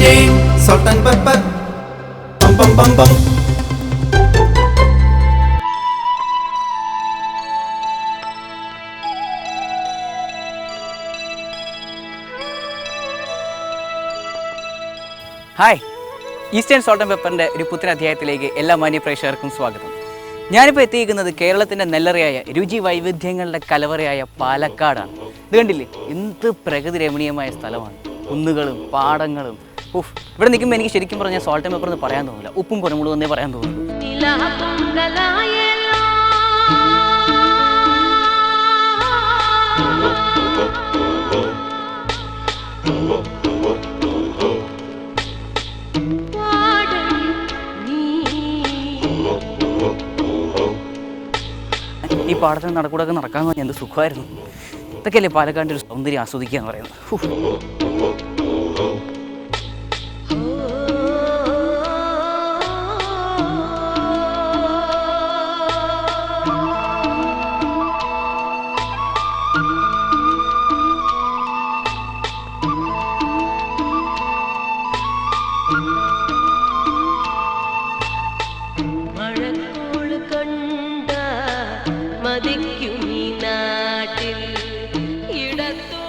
Eastern salt and pepper. Bum bum bum bum. Hi, Eastern salt and പെപ്പറിൻ്റെ ഒരു പുത്തൻ അധ്യായത്തിലേക്ക് എല്ലാ മാന്യ പ്രേക്ഷകർക്കും സ്വാഗതം. ഞാനിപ്പോൾ എത്തിയിരിക്കുന്നത് കേരളത്തിൻ്റെ നെല്ലറയായ രുചി വൈവിധ്യങ്ങളുടെ കലവറയായ പാലക്കാടാണ്. ഇത് കണ്ടില്ലേ, എന്ത് പ്രകൃതി രമണീയമായ സ്ഥലമാണ്. കുന്നുകളും പാടങ്ങളും. ഇവിടെ നിൽക്കുമ്പോൾ എനിക്ക് ശരിക്കും പറഞ്ഞാൽ സോൾട്ട് ആൻഡ് പെപ്പർ എന്ന് പറയാൻ തോന്നില്ല, ഉപ്പും കുരുമുളകും എന്നേ പറയാൻ തോന്നുന്നു. ഈ പാടത്തിന് നടക്കൂടൊക്കെ നടക്കാൻ പറഞ്ഞാൽ എന്ത് സുഖമായിരുന്നു. ഇതൊക്കെയല്ലേ പാലക്കാടിൻ്റെ ഒരു സൗന്ദര്യം ആസ്വദിക്കുക എന്ന് പറയുന്നത്.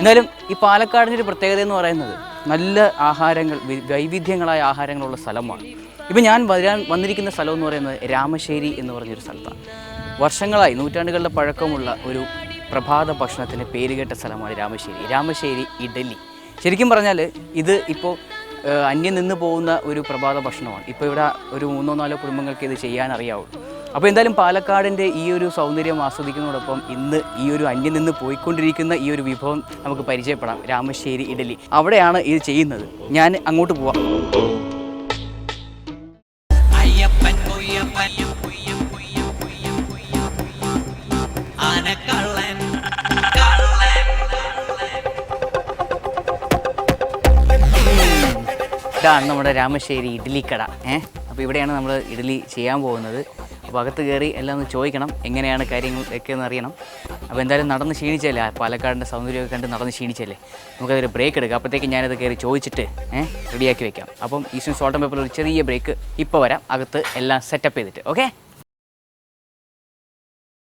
എന്നാലും ഈ പാലക്കാടിൻ്റെ ഒരു പ്രത്യേകത എന്ന് പറയുന്നത് നല്ല ആഹാരങ്ങൾ, വൈവിധ്യങ്ങളായ ആഹാരങ്ങളുള്ള സ്ഥലമാണ്. ഇപ്പം ഞാൻ വന്നിരിക്കുന്ന സ്ഥലം എന്ന് പറയുന്നത് രാമശ്ശേരി എന്ന് പറഞ്ഞൊരു സ്ഥലത്താണ്. വർഷങ്ങളായി, നൂറ്റാണ്ടുകളുടെ പഴക്കമുള്ള ഒരു പ്രഭാത ഭക്ഷണത്തിന് പേരുകേട്ട സ്ഥലമാണ് രാമശ്ശേരി ഇഡലി. ശരിക്കും പറഞ്ഞാൽ ഇത് ഇപ്പോൾ അന്യം നിന്ന് പോകുന്ന ഒരു പ്രഭാത ഭക്ഷണമാണ്. ഇപ്പോൾ ഇവിടെ ഒരു 3-4 കുടുംബങ്ങൾക്ക് ഇത് ചെയ്യാൻ അറിയാവുള്ളൂ. അപ്പോൾ എന്തായാലും പാലക്കാടിൻ്റെ ഈ ഒരു സൗന്ദര്യം ആസ്വദിക്കുന്നതോടൊപ്പം ഇന്ന് ഈ ഒരു അന്യം നിന്ന് പോയിക്കൊണ്ടിരിക്കുന്ന ഈ ഒരു വിഭവം നമുക്ക് പരിചയപ്പെടാം. രാമശ്ശേരി ഇഡലി, അവിടെയാണ് ഇത് ചെയ്യുന്നത്. ഞാൻ അങ്ങോട്ട് പോവാം. ഇതാണ് നമ്മുടെ രാമശ്ശേരി ഇഡ്ഡലിക്കട. അപ്പോൾ ഇവിടെയാണ് നമ്മൾ ഇഡ്ഡലി ചെയ്യാൻ പോകുന്നത്. അപ്പോൾ അകത്ത് കയറി എല്ലാം ഒന്ന് ചോദിക്കണം, എങ്ങനെയാണ് കാര്യങ്ങൾ ഒക്കെ ഒന്ന് അറിയണം. അപ്പോൾ എന്തായാലും നടന്ന് ക്ഷീണിച്ചല്ലേ, പാലക്കാടിൻ്റെ സൗന്ദര്യമൊക്കെ കണ്ട് നടന്ന് ക്ഷീണിച്ചല്ലേ, നമുക്കതൊരു ബ്രേക്ക് എടുക്കാം. അപ്പോഴത്തേക്ക് ഞാനത് കയറി ചോദിച്ചിട്ട് റെഡിയാക്കി വെക്കാം. അപ്പം ഈസ്റ്റേൺ സോൾട്ട് ആൻഡ് പെപ്പറിൽ ഒരു ചെറിയ ബ്രേക്ക് ഇപ്പോൾ വരാം, അകത്ത് എല്ലാം സെറ്റപ്പ് ചെയ്തിട്ട്. Okay,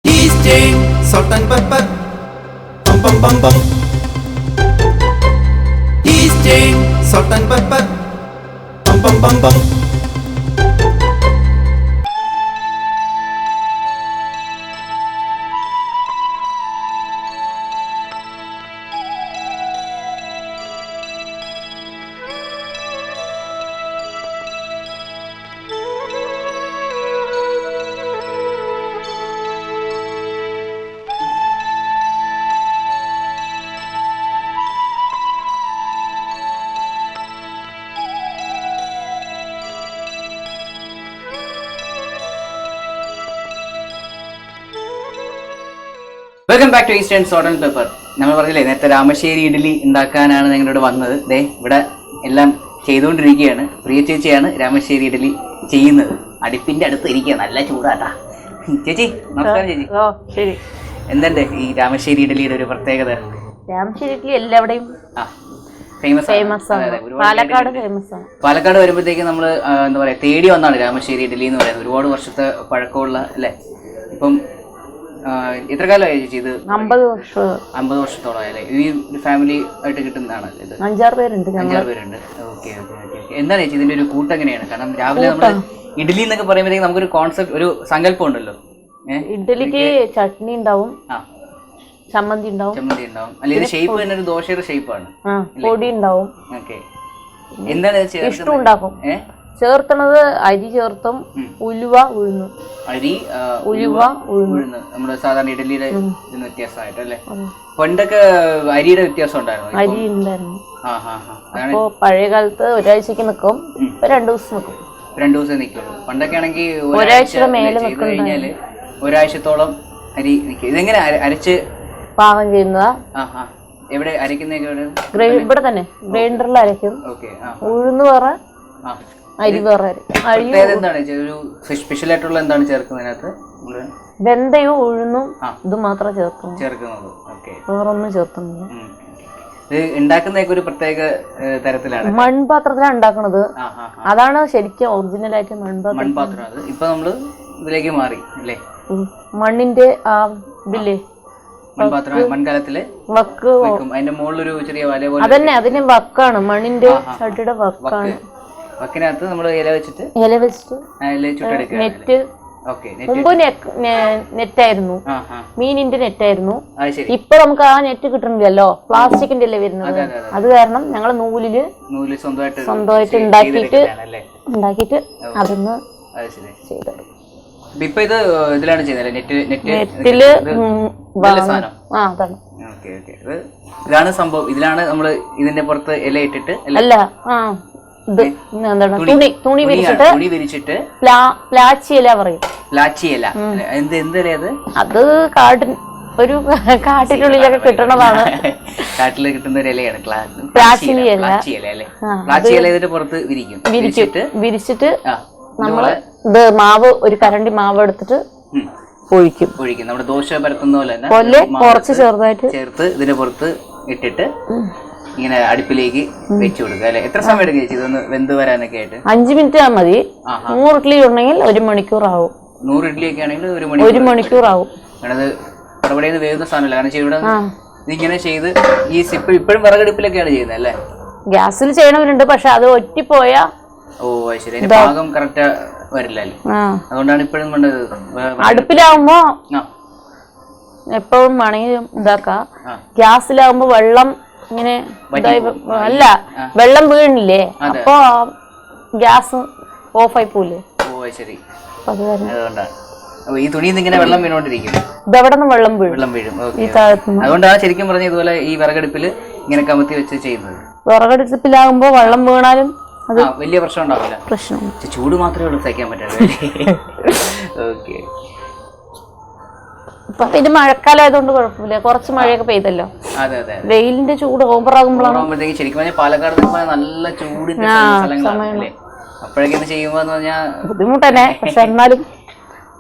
Eastern salt and pepper. Bum bum bum bum. Eastern salt and pepper. Bum bum bum bum. Welcome back to Eastern salt and Pepper. നമ്മൾ പറഞ്ഞില്ലേ നേരത്തെ രാമശ്ശേരി ഇഡലി ഉണ്ടാക്കാനാണ് ഞങ്ങളോട് വന്നത്. ഇവിടെ എല്ലാം ചെയ്തുകൊണ്ടിരിക്കുകയാണ്. പ്രിയ ചേച്ചിയാണ് രാമശ്ശേരി ഇഡലി ചെയ്യുന്നത്. അടുപ്പിന്റെ അടുത്ത് ഇരിക്കുക, നല്ല ചൂടാട്ടാ. ചേച്ചി നമസ്കാരം. ചേച്ചി ശരി. എന്തുണ്ട് ഈ രാമശ്ശേരി ഇഡലിയുടെ ഒരു പ്രത്യേകത? രാമശ്ശേരി ഇഡലി എല്ലാവിടെയും ഫേമസ് ആണ്. പാലക്കാട് വരുമ്പോഴത്തേക്ക് നമ്മൾ എന്താ പറയാ, തേടി വന്നാണ് രാമശ്ശേരി ഇഡലി എന്ന് പറയുന്നത്. ഒരുപാട് വർഷത്തെ പഴക്കമുള്ള അല്ലേ. ഇപ്പം എത്ര കാലമായി ചേച്ചി ഇത്? 50 വർഷത്തോളം ആയല്ലേ. ഈ ഫാമിലി ആയിട്ട് കിട്ടുന്നതാണ് ഇത്? 5-6 പേരുണ്ട്. ഓക്കെ. എന്താണ് ചേച്ചി ഇതിന്റെ ഒരു കൂട്ട് എങ്ങനെയാണ്? കാരണം രാവിലെ നമ്മൾ ഇഡ്ഡലി എന്നൊക്കെ പറയുമ്പോഴത്തേക്ക് നമുക്കൊരു കോൺസെപ്റ്റ്, ഒരു സങ്കല്പം ഉണ്ടല്ലോ. ഇഡ്ഡലിക്ക് ചട്നി ഉണ്ടാവും, ചമ്മന്തി ഉണ്ടാവും. അല്ല, ഇത് ഷേപ്പ് തന്നെ ഒരു ദോശയുടെ ഷേപ്പാണ്. പൊടി ഉണ്ടാവും. ഓക്കെ. എന്താണ് ഇഷ്ടം ഉണ്ടാക്കും. ചേർത്തണത് അരി ചേർത്തും ഉലുവ ഉഴുന്നു. അരി, ഉലുവ, ഉഴുന്ന്. നമ്മുടെ സാധാരണ ഇഡലിയുടെ ഇതിന് വ്യത്യാസമായിട്ടല്ലേ. പണ്ടൊക്കെ അരിയുടെ വ്യത്യാസം ഉണ്ടായിരുന്നു. അരി ഉണ്ടായിരുന്നു. അപ്പോ പഴയ കാലത്ത് ഒരാഴ്ചക്ക് നിൽക്കും, 2 ദിവസം നിൽക്കും. 2 ദിവസം നിൽക്കുള്ളൂ. പണ്ടൊക്കെ ആണെങ്കിൽ ഒരാഴ്ചയുടെ മേലെ കഴിഞ്ഞാല് ഒരാഴ്ചത്തോളം അരി നിൽക്കും. ഇതെങ്ങനെ അരച്ച് പാകം ചെയ്യുന്നതാ? എവിടെ അരക്കുന്നതൊക്കെ? ഇവിടെ തന്നെ ഗ്രൈൻഡറിൽ അരയ്ക്കും. ഉഴുന്ന് വേറെ, അരി വേറെ. എന്താണ് ഒരു സ്പെഷ്യൽ ആയിട്ടുള്ള എന്താണ് ചേർക്കുന്നതിനകത്ത്? വെന്തയും ഉഴുന്നും ഇത് മാത്രം ചേർക്കുന്നത്. വേറൊന്നും ചേർക്കുന്നില്ല. ഇത് ഉണ്ടാക്കുന്നതൊക്കെ ഒരു പ്രത്യേക തരത്തിലാണ്. മൺപാത്രത്തിലാണ് ഉണ്ടാക്കുന്നത്. അതാണ് ശരിക്കും ഒറിജിനൽ ആയിട്ട് മൺപാത്രം. അത് ഇപ്പൊ നമ്മള് ഇതിലേക്ക് മാറി അല്ലേ? മണ്ണിന്റെ ഇതില്ലേ മൺപാത്രം, മൺകാലത്തില് വക്ക് വെക്കും. അതിന്റെ മുകളിലൊരു ചെറിയ വല പോലെ. അതന്നെ, അതിന് വക്കാണ്, മണ്ണിന്റെ ചട്ടിയുടെ വക്കാണ്. വക്കിനകത്ത് നമ്മള് ഇല വെച്ചിട്ട് ചുട്ടെടുക്കുക. നെറ്റ് മുമ്പ് നെറ്റായിരുന്നു, മീനിന്റെ നെറ്റായിരുന്നു. ഇപ്പൊ നമുക്ക് ആ നെറ്റ് കിട്ടണില്ലല്ലോ, പ്ലാസ്റ്റിക്കിന്റെ അല്ലേ വരുന്നത്. അത് കാരണം ഞങ്ങള് നൂല് സ്വന്തമായിട്ട് ഉണ്ടാക്കിയിട്ട് അതൊന്ന് ചെയ്തെടുക്കും. ഇപ്പൊ ഇത് ഇതിലാണ് ചെയ്യുന്നത്, നെറ്റില്. ഇതാണ് സംഭവം. ഇതിലാണ് നമ്മള് ഇതിന്റെ പുറത്ത് ഇല ഇട്ടിട്ട് അല്ല തുണി വിരിച്ചിട്ട് പ്ലാച്ചിയില പറയും. പ്ലാച്ചിയില എന്തല്ലേ അത്? അത് ഒരു കാട്ടിനുള്ളിലൊക്കെ കിട്ടണതാണ്. കാട്ടില് കിട്ടുന്ന ഒരു ഇലയാണ് പ്ലാച്ചിയില. ഇതിന്റെ പുറത്ത് വിരിച്ചിട്ട് നമ്മള് ഇത് മാവ്, ഒരു കരണ്ടി മാവ് എടുത്തിട്ട് ഒഴിക്കും. നമ്മുടെ ദോശ പരത്തുന്ന പോലെ കുറച്ച് ചെറുതായിട്ട് ചേർത്ത് ഇതിന്റെ പുറത്ത് ഇട്ടിട്ട് ഇങ്ങനെ അടുപ്പിലേക്ക് വെച്ചു കൊടുക്കുക അല്ലെ? എത്ര സമയം എടുക്കുക ഇതൊന്ന് വെന്ത് വരാനൊക്കെ ആയിട്ട്? 5 മിനിറ്റ് മതി. 100 ഇഡ്ഡലി ഉണ്ടെങ്കിൽ 1 മണിക്കൂർ ആവും. 100 ഇഡ്ഡലി ഒക്കെ ആണെങ്കിൽ 1 മണിക്കൂർ ആവും. അത് പടപടേന്ന് വേവുന്ന സാധനമല്ല. കാരണം ഇവിടെ ഇതിങ്ങനെ ചെയ്ത് ഈ ഇപ്പോഴും വിറകടുപ്പിലൊക്കെയാണ് ചെയ്യുന്നത് അല്ലേ? ഗ്യാസിൽ ചെയ്യണവരുണ്ട്, പക്ഷെ അത് ഒറ്റിപ്പോയാ ശരി, അതിന്റെ പാകം കറക്റ്റ് വരില്ലല്ലോ. അതുകൊണ്ടാണ് ഇപ്പോഴും അടുപ്പിലാവുമ്പോ എപ്പോഴും വേണമെങ്കിൽ ഇതാക്കാം. ഗ്യാസിലാവുമ്പോ വെള്ളം ഇങ്ങനെ അല്ല, വെള്ളം വീണില്ലേ, അപ്പൊ ഗ്യാസ് ഓഫായി പോവില്ലേ? ഈ തുണിയിൽ ഇങ്ങനെ വെള്ളം വീണോണ്ടിരിക്കും. ഇതെവിടെ നിന്ന് വെള്ളം വീഴും. അതുകൊണ്ടാണ് ശരിക്കും പറഞ്ഞ ഇതുപോലെ ഈ വിറകടുപ്പില് ഇങ്ങനെ കമത്തി വെച്ച് ചെയ്യുന്നത്. വിറകടുപ്പിലാകുമ്പോ വെള്ളം വീണാലും അത് വലിയ പ്രശ്നം ഉണ്ടാവില്ല. ചൂട് മാത്രമേ ഉള്ളൂ സഹിക്കാൻ പറ്റുള്ളൂ. ഓക്കെ. ഇത് മഴക്കാലം ആയതുകൊണ്ട് കുഴപ്പമില്ല, കുറച്ച് മഴയൊക്കെ പെയ്തല്ലോ. വെയിലിന്റെ ചൂട് ഓവറാകുമ്പോഴാണ് ശരിക്കും പറഞ്ഞാൽ പാലക്കാട് നല്ല ചൂടിന്റെ സ്ഥലങ്ങളാണ്. അപ്പോഴൊക്കെ ചെയ്യുമ്പോ ബുദ്ധിമുട്ട് തന്നെ, പക്ഷെ എന്നാലും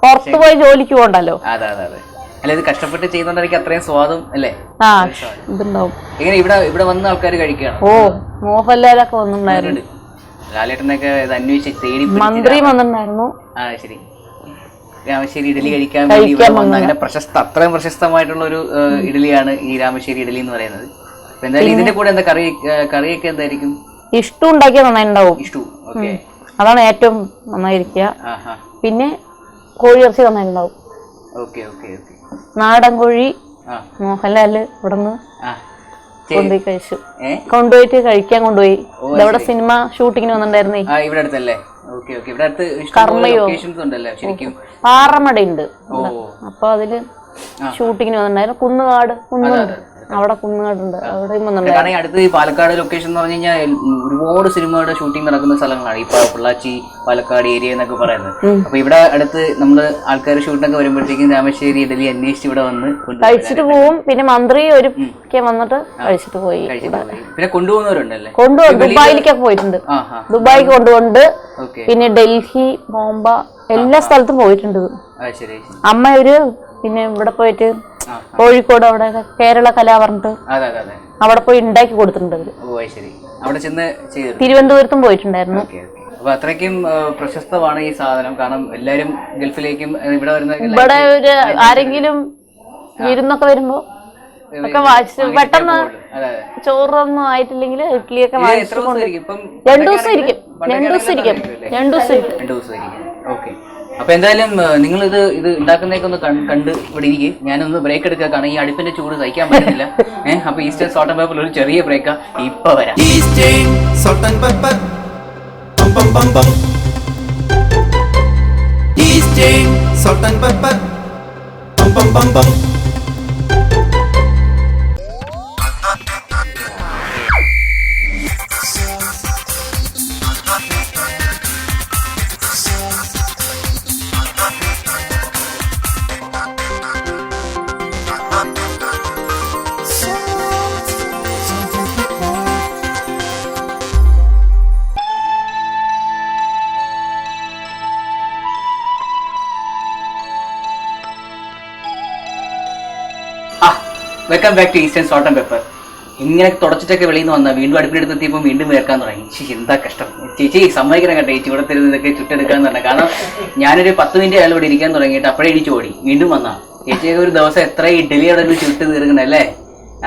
പുറത്തു പോയി ജോലിക്ക് പോകണ്ടല്ലോ. അതെ. അല്ല, ഇത് കഷ്ടപ്പെട്ട് ചെയ്യുന്നോണ്ടായിരിക്കും അത്രയും സ്വാദം അല്ലേ? ഇതുണ്ടാവും. എങ്ങനെ ഇവിടെ വന്ന ആൾക്കാർ കഴിക്കുകയാണ്? മോഹൻലാലൊക്കെ വന്നിട്ടുണ്ടായിരുന്നു. ലാലേട്ടനൊക്കെ ഇത് അന്വേഷിച്ച് തേടി മന്ത്രി വന്നിട്ടുണ്ടായിരുന്നു. ശരി. രാമശ്ശേരി ഇഡലി കഴിക്കാൻ വേണ്ടി അങ്ങനെ അത്രയും പ്രശസ്തമായിട്ടുള്ള ഒരു ഇഡലിയാണ് ഈ രാമശ്ശേരി ഇഡലി എന്ന് പറയുന്നത്. എന്തായാലും ഇതിന്റെ കൂടെ എന്താ കറിയൊക്കെ എന്തായിരിക്കും? ഇഷ്ടം ഉണ്ടാക്കിയാൽ നന്നായിട്ടുണ്ടാവും. ഓക്കെ, അതാണ് ഏറ്റവും നന്നായിരിക്കുക. പിന്നെ കോഴി ഇറച്ചി നന്നായിട്ടുണ്ടാവും. നാടൻ കോഴി മോഹൻലാല് ഇവിടുന്ന് കൊണ്ടുപോയി കഴിച്ചു. കൊണ്ടുപോയിട്ട് കഴിക്കാൻ കൊണ്ടുപോയി. ഇതവിടെ സിനിമ ഷൂട്ടിങ്ങിന് വന്നിട്ടുണ്ടായിരുന്നേ. പാറമടയുണ്ട്, അപ്പൊ അതില് ഷൂട്ടിങ്ങിന് വന്നിട്ടുണ്ടായിരുന്നു. കുന്നുണ്ട്, അവിടെ കുന്നുകാടുണ്ട്, അവിടെ അടുത്ത് ഈ പാലക്കാട് ലൊക്കേഷൻ എന്ന് പറഞ്ഞു കഴിഞ്ഞാൽ ഒരുപാട് സിനിമയുടെ ഷൂട്ടിംഗ് നടക്കുന്ന സ്ഥലങ്ങളാണ്. ഇപ്പൊ പൊള്ളാച്ചി, പാലക്കാട് ഏരിയ എന്നൊക്കെ പറയുന്നത്. അപ്പൊ ഇവിടെ അടുത്ത് നമ്മള് ആൾക്കാർ ഷൂട്ടിനൊക്കെ വരുമ്പോഴത്തേക്കും രാമശ്ശേരി ഇഡലി അന്വേഷിച്ച് ഇവിടെ വന്ന് കഴിച്ചിട്ട് പോവും. പിന്നെ മന്ത്രി ഒക്കെ വന്നിട്ട് കഴിച്ചിട്ട് പോയി. പിന്നെ കൊണ്ടുപോകുന്നവരുണ്ടല്ലേ? ദുബായിലേക്കൊക്കെ പോയിട്ടുണ്ട്. ദുബായിക്ക് കൊണ്ടുപോണ്ട്. പിന്നെ ഡൽഹി, ബോംബ എല്ലാ സ്ഥലത്തും പോയിട്ടുണ്ട്. അമ്മ പിന്നെ ഇവിടെ പോയിട്ട് കോഴിക്കോട് അവിടെ കേരള കല പറഞ്ഞിട്ട് അവിടെ പോയി ഉണ്ടാക്കി കൊടുത്തിട്ടുണ്ട്. തിരുവനന്തപുരത്തും പോയിട്ടുണ്ടായിരുന്നു. അപ്പൊ അത്രയ്ക്കും പ്രശസ്തമാണ് ഈ സാധനം. കാരണം എല്ലാരും ഗൾഫിലേക്കും ഇവിടെ ഇവിടെ ആരെങ്കിലും വിരുന്നൊക്കെ വരുമ്പോ ഒക്കെ വായിച്ചു പെട്ടെന്ന് ചോറൊന്നും ആയിട്ടില്ലെങ്കിൽ ഇഡ്ഡലിയൊക്കെ വാങ്ങിച്ചു കൊണ്ട് 2 ദിവസം ഇരിക്കും. 2 ദിവസം ഇരിക്കും. ഓക്കെ. അപ്പൊ എന്തായാലും നിങ്ങൾ ഇത് ഉണ്ടാക്കുന്നതൊക്കെ ഒന്ന് കണ്ട് ഇവിടെ ഇരിക്കും. ഞാനൊന്ന് ബ്രേക്ക് എടുക്കുക, കാരണം ഈ അടുപ്പിന്റെ ചൂട് സഹിക്കാൻ പറ്റുന്നില്ല. അപ്പൊ ഈസ്റ്റേൺ സോൾട്ട് ആൻഡ് പെപ്പർ ഒരു ചെറിയ ബ്രേക്കാ, ഇപ്പൊ വരാം. ഈസ്റ്റേൺ സോൾട്ട് ആൻഡ് പെപ്പർ, പം പം പം പം. ഈസ്റ്റേൺ സോൾട്ട് ആൻഡ് പെപ്പർ, പം പം പം പം. Welcome back to Eastern salt and Pepper. ഇങ്ങനെ തുടച്ചിട്ടൊക്കെ വെളിയിൽ നിന്ന് വന്നാൽ വീണ്ടും അടുപ്പിനടുത്ത് എത്തിയപ്പോൾ വീണ്ടും വേർക്കാൻ തുടങ്ങി. എന്താ കഷ്ടം. ചേച്ചി സമ്മതിക്കണം കേട്ടോ, ചേച്ചി ഇവിടെ തരുന്നത് ഇതൊക്കെ ചുട്ടെടുക്കാന്ന് പറഞ്ഞാൽ. കാരണം ഞാനൊരു 10 മിനിറ്റ് ആയാലും ഇവിടെ ഇരിക്കാൻ തുടങ്ങിയിട്ട് അപ്പോഴേ എണീച്ച് ഓടി വീണ്ടും വന്നാ. ചേച്ചിയൊക്കെ ഒരു ദിവസം എത്ര ഇഡ്ഡലി അവിടെ ചുട്ട് തീർക്കണല്ലേ,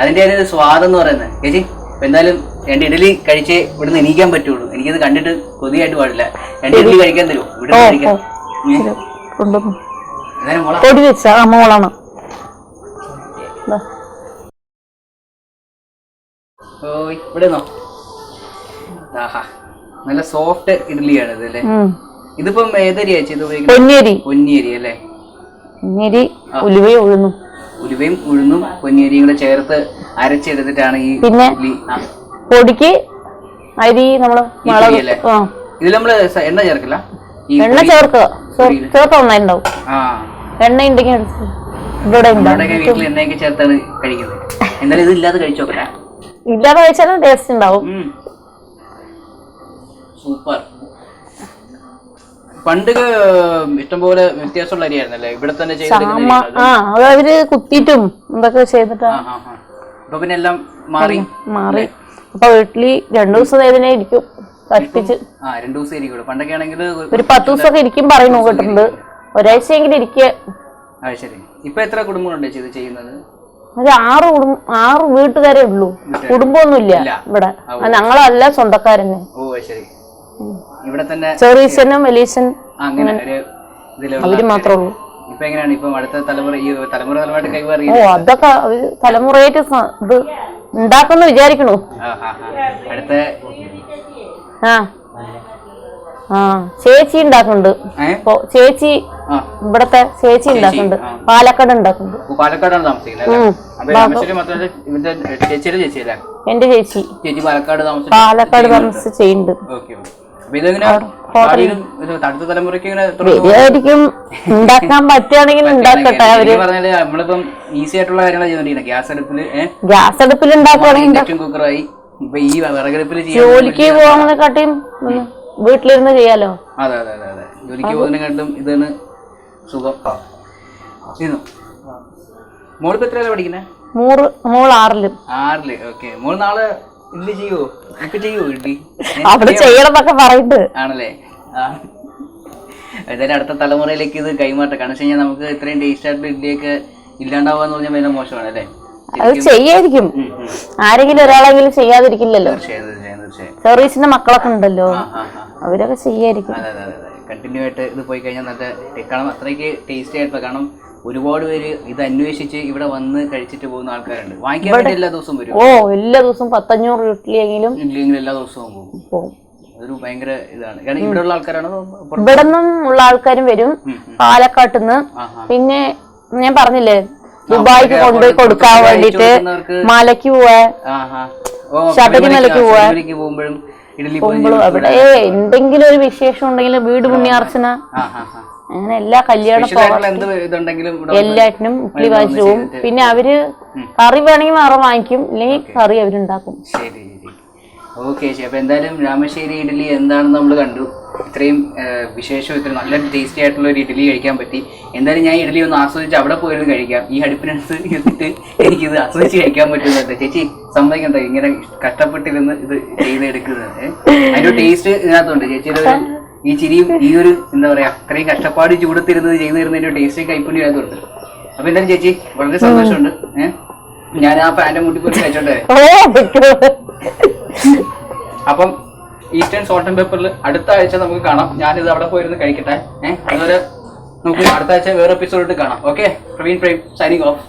അതിൻ്റെ ഒരു സ്വാദം എന്ന് പറയുന്നത്. ചേച്ചി എന്തായാലും 2 ഇഡലി കഴിച്ചേ ഇവിടുന്ന് എണീക്കാൻ പറ്റുള്ളൂ. എനിക്കത് കണ്ടിട്ട് കൊതിയായിട്ട് പാടില്ല. 2 ഇഡലി കഴിക്കാൻ തരുമോ ഇവിടെ കഴിക്കാൻ? മോളാണ്. ഇവിടെ നല്ല സോഫ്റ്റ് ഇഡ്ഡലിയാണ് ഇത് അല്ലേ. ഇതിപ്പം ഏതരി ചേച്ചി ഇത് ഉപയോഗിക്കുന്നത്? പൊന്നിയരി അല്ലേ. ഉലുവയും ഉഴുന്നും പൊന്നിയരിയും കൂടെ ചേർത്ത് അരച്ചെടുത്തിട്ടാണ് ഈ ഇഡ്ഡലി. പൊടിക്ക് അരി നമ്മള് ഇതിൽ നമ്മള് എണ്ണ ചേർക്കില്ല. എണ്ണ ചേർക്കുക, ചേർത്ത നന്നായിട്ടുണ്ടാവും. എണ്ണ ഉണ്ടെങ്കിൽ വീട്ടിൽ എണ്ണയൊക്കെ ചേർത്താണ് കഴിക്കുന്നത്. എന്നാലും ഇത് ഇല്ലാതെ കഴിച്ചു നോക്കട്ടെ. ഇല്ലാതെ കഴിച്ചാലും ടേസ്റ്റ് ഉണ്ടാവും. സൂപ്പർ. പണ്ട് ഇഷ്ടംപോലെ വ്യത്യാസമുള്ള അരിയായിരുന്നല്ലേ ഇവിടെ തന്നെ അത് അവര് കുത്തിയിട്ടും എന്തൊക്കെ ചെയ്തിട്ടാ. അപ്പൊ പിന്നെ എല്ലാം മാറി. അപ്പൊ വീട്ടില് 2 ദിവസം ഇതിനെ ഇരിക്കും കഷ്ടിച്ച്. 2 ദിവസം ഇരിക്കും. പണ്ടൊക്കെ ആണെങ്കിൽ ഒരു 10 ദിവസമൊക്കെ ഇരിക്കും പറയുന്നു കേട്ടിട്ടുണ്ട്. ഒരാഴ്ചയെങ്കിലും ഇരിക്കുക. ശരി. ഇപ്പൊ എത്ര കുടുംബങ്ങളുണ്ട് ഇത് ചെയ്യുന്നത്? ഒരു 6 വീട്ടുകാരേ ഉള്ളൂ, കുടുംബമൊന്നുമില്ല ഇവിടെ. ഞങ്ങളെല്ലാം സ്വന്തക്കാരന്നെ. ഇവിടെ തന്നെ ചെറീസനും വലിയച്ഛൻ അവര് മാത്രമേ ഉള്ളൂ. അതൊക്കെ അവര് തലമുറയായിട്ട് ഇത് ഉണ്ടാക്കുന്ന വിചാരിക്കണു. ചേച്ചി ഉണ്ടാക്കുന്നുണ്ട്. ചേച്ചി ഇവിടത്തെ ചേച്ചി ഉണ്ടാക്കുന്നുണ്ട്. പാലക്കാട് ഉണ്ടാക്കുന്നുണ്ട്. എന്റെ ചേച്ചി പാലക്കാട് താമസിച്ച് ചെയ്യുന്നുണ്ട്. ശരിയായിരിക്കും, ഉണ്ടാക്കാൻ പറ്റുകയാണെങ്കിൽ ഉണ്ടാക്കട്ടെ. അവര് നമ്മളിപ്പം ഈസി ആയിട്ടുള്ള കാര്യങ്ങളാണ് ഗ്യാസ് അടുപ്പിൽ ഉണ്ടാക്കുകയാണെങ്കിൽ ജോലിക്ക് പോകുന്നതിനെക്കാട്ടിയും വീട്ടിലിരുന്ന് ചെയ്യാലോ. അതെ അതെ അതെ അതെ, ജോലിക്ക് പോകുന്നതിനെക്കാട്ടും ഇതാണ് സുഖം. മോളിപ്പോ എത്രയല്ലേ പഠിക്കുന്നേ? മോൾ 6ല്. ഓക്കെ. മോൾ നാളെ ഇഡ്ഡലി ചെയ്യോ? ചെയ്യോ ഇഡ്ഡലി? അവിടെ ചെയ്യണമെന്നൊക്കെ പറയുന്നുണ്ട്. ആണല്ലേ. എന്തായാലും അടുത്ത തലമുറയിലേക്ക് ഇത് കൈമാറ്റം. കാരണം വെച്ച് കഴിഞ്ഞാൽ നമുക്ക് ഇത്രയും ടേസ്റ്റ് ആയിട്ടുള്ള ഇഡ്ഡലിയൊക്കെ ഇല്ലാണ്ടാവുക പറഞ്ഞാൽ ഭയങ്കര മോശമാണ് അല്ലേ. അത് ചെയ്യായിരിക്കും, ആരെങ്കിലും ഒരാളെങ്കിലും ചെയ്യാതിരിക്കില്ലല്ലോ. സർവീസിന്റെ മക്കളൊക്കെ ഉണ്ടല്ലോ, അവരൊക്കെ ചെയ്യായിരിക്കും. കണ്ടിന്യൂ ആയിട്ട് ഇത് പോയി കഴിഞ്ഞാൽ നല്ല, കാരണം അത്രയ്ക്ക് ടേസ്റ്റി ആയിട്ടുള്ള. കാരണം ഒരുപാട് പേര് ഇത് അന്വേഷിച്ച് ഇവിടെ വന്ന് കഴിച്ചിട്ട് പോകുന്ന ആൾക്കാരുണ്ട്. വാങ്ങിക്കാൻ വേണ്ടി എല്ലാ ദിവസവും വരും. എല്ലാ ദിവസവും 500 ഇഡ്ഡലിയെങ്കിലും എല്ലാ ദിവസവും പോകും. അതൊരു ഭയങ്കര ഇതാണ്. കാരണം ഇവിടെ ഉള്ള ആൾക്കാരാണോ? ഇവിടെ നിന്നും ഉള്ള ആൾക്കാരും വരും, പാലക്കാട്ടുനിന്ന്. പിന്നെ ഞാൻ പറഞ്ഞില്ലേ ദുബായിക്ക് കൊണ്ടുപോയി കൊടുക്കാൻ വേണ്ടിട്ട് മലയ്ക്ക് പോവാ, ശബരിമലയ്ക്ക് പോകുമ്പോഴും അവിടെ എന്തെങ്കിലും ഒരു വിശേഷം ഉണ്ടെങ്കിൽ വീട് പുണ്യാർച്ചന അങ്ങനെ എല്ലാ കല്യാണ എല്ലാറ്റിനും ഇഡ്ഡലി വാങ്ങിച്ചു പോകും. പിന്നെ അവര് കറി വേണമെങ്കിൽ വേറെ വാങ്ങിക്കും, ഇല്ലെങ്കിൽ കറി അവരുണ്ടാക്കും. ഓക്കെ ചേച്ചി. അപ്പൊ എന്തായാലും രാമശ്ശേരി ഇഡ്ഡലി എന്താണെന്ന് നമ്മൾ കണ്ടു. ഇത്രയും വിശേഷം, ഇത്ര നല്ല ടേസ്റ്റി ആയിട്ടുള്ള ഒരു ഇഡ്ഡലി കഴിക്കാൻ പറ്റി. എന്തായാലും ഞാൻ ഇഡ്ഡലി ഒന്ന് ആസ്വദിച്ച് അവിടെ പോയിരുന്നു കഴിക്കാം. ഈ അടുപ്പിനടുത്ത് ഇരുന്നിട്ട് എനിക്കിത് ആസ്വദിച്ച് കഴിക്കാൻ പറ്റുന്നുണ്ട്. ചേച്ചി സമ്മതിക്കണ്ട, ഇങ്ങനെ കഷ്ടപ്പെട്ടിരുന്ന് ഇത് ചെയ്തെടുക്കുന്നത്. അതിന്റെ ടേസ്റ്റ് ഇതിനകത്തുണ്ട്. ചേച്ചിയുടെ ഒരു ഈ ചിരിയും ഈ ഒരു എന്താ പറയാ, ഇത്രയും കഷ്ടപ്പാട് ചൂടത്തിരുന്നത് ചെയ്തു തരുന്നതിന്റെ ടേസ്റ്റ് കൈപ്പുണ്യം അതിനകത്തുണ്ട്. അപ്പൊ എന്തായാലും ചേച്ചി വളരെ സന്തോഷമുണ്ട്. ഞാൻ ആ പാൻ്റെ മുട്ടി പോയി കഴിച്ചോട്ടെ. അപ്പം ഈസ്റ്റേൺ സോൾട്ട് ആൻഡ് പെപ്പറിൽ അടുത്ത ആഴ്ച നമുക്ക് കാണാം. ഞാനിത് അവിടെ പോയിരുന്ന് കഴിക്കട്ടെ. അതുപോലെ നമുക്ക് അടുത്ത ആഴ്ച വേറെ എപ്പിസോഡിട്ട് കാണാം. Okay, Praveen Prem signing off.